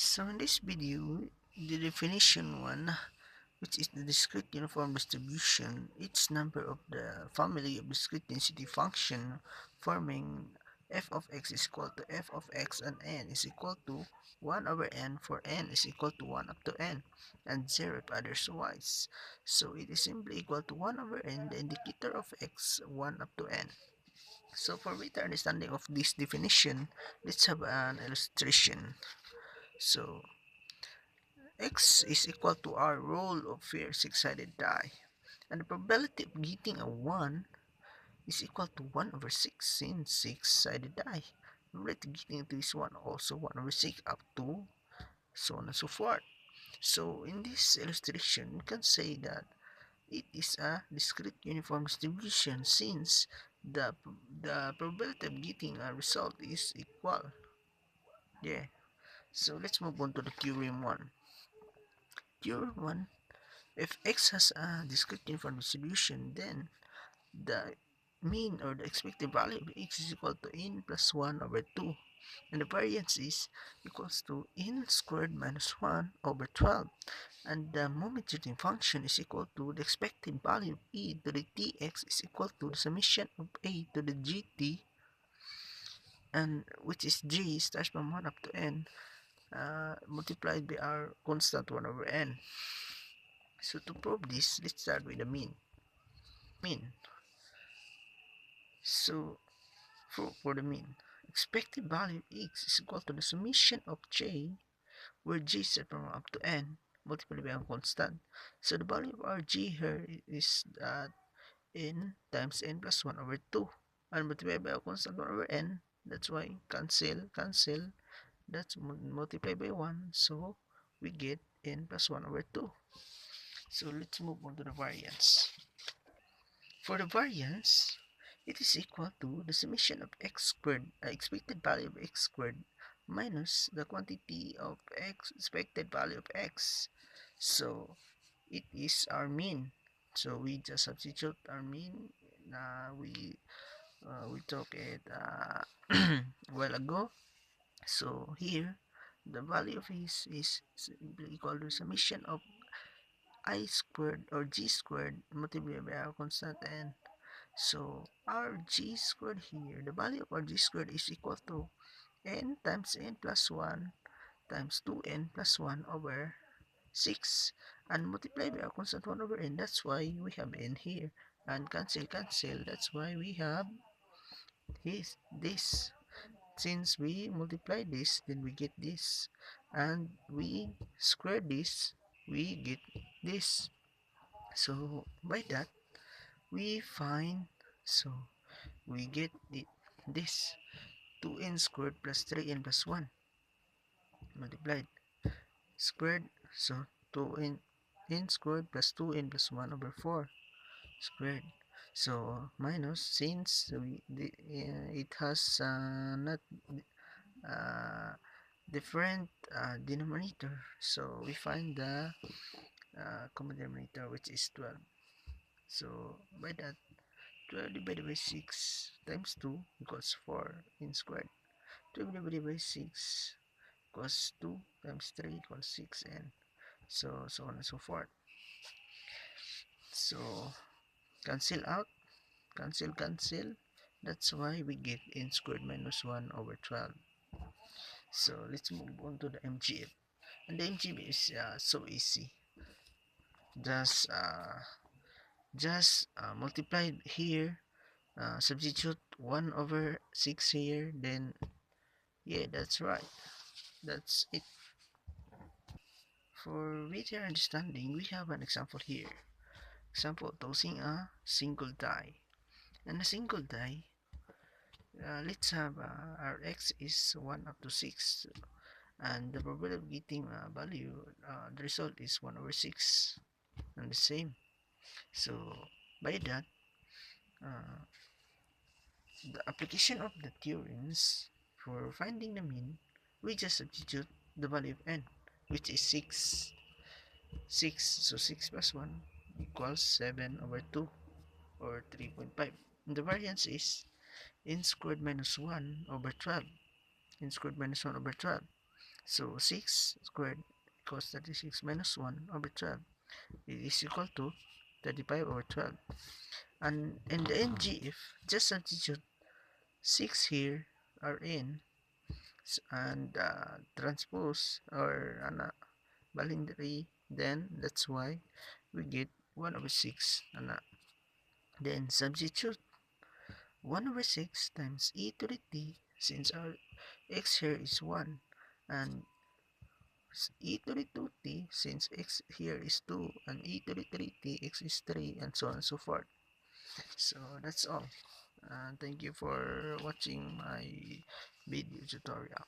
So in this video, the definition one, which is the discrete uniform distribution, each number of the family of discrete density function forming f of x is equal to f of x and n is equal to 1 over n for n is equal to 1 up to n and 0 if otherwise. So it is simply equal to 1 over n, the indicator of x, 1 up to n. So for better understanding of this definition, let's have an illustration. So x is equal to our roll of fair six-sided die, and the probability of getting a 1 is equal to 1 over 6 since six-sided die. The probability of getting this one also 1 over 6 up to so on and so forth. So in this illustration, we can say that it is a discrete uniform distribution since the probability of getting a result is equal. Yeah. So let's move on to the theorem 1. Theorem 1, if x has a discrete uniform distribution, then the mean or the expected value of x is equal to n plus 1 over 2, and the variance is equals to n squared minus 1 over 12, and the moment unit function is equal to the expected value of e to the tx is equal to the summation of a to the gt, and which is g starts from 1 up to n, multiplied by our constant 1 over n. So to prove this, let's start with the mean. So for the mean, expected value of x is equal to the summation of j, where j is set from up to n, multiplied by a constant. So the value of our g here is n times n plus 1 over 2, and multiplied by a constant 1 over n. That's why cancel, that's multiplied by 1, so we get n plus 1 over 2. So let's move on to the variance. For the variance, it is equal to the summation of x squared, expected value of x squared, minus the quantity of x, expected value of x. So it is our mean. So we just substitute our mean. We took it a while ago. So here, the value of is equal to the summation of I squared or g squared multiplied by our constant n. So our g squared here, the value of our g squared is equal to n times n plus 1 times 2n plus 1 over 6, and multiply by our constant 1 over n. That's why we have n here, and cancel, that's why we have this. Since we multiply this, then we get this, and we square this, we get this. So by that we find, so we get this 2n squared plus 3n plus 1 multiplied squared, so 2n squared plus 2n plus 1 over 4 squared. So minus, since it has not different denominator, so we find the common denominator, which is 12. So by that, 12 divided by 6 times 2 equals 4 n squared. 12 divided by 6 equals 2 times 3 equals 6, and so on and so forth. So cancel out, cancel, that's why we get n squared minus 1 over 12. So let's move on to the MGF, and the MGF is so easy. Just multiply here, substitute 1 over 6 here, then yeah, that's right, that's it. For better understanding, we have an example here. Example, tossing a single die. And a single die, let's have our x is 1 up to 6, and the probability of getting value, the result is 1 over 6, and the same. So by that, uh, the application of the theorems for finding the mean, we just substitute the value of n, which is 6. So 6 plus 1 equals 7 over 2, or 3.5. And the variance is n squared minus 1 over 12. N squared minus 1 over 12. So 6 squared equals 36 minus 1 over 12. It is equal to 35 over 12. And in the NGF, just substitute 6 here are in and transpose or boundary, then that's why we get 1 over 6. Then substitute 1 over 6 times e to the t, since our x here is 1, and e to the 2t, since x here is 2, and e to the 3t, x is 3, and so on and so forth. So that's all. Thank you for watching my video tutorial.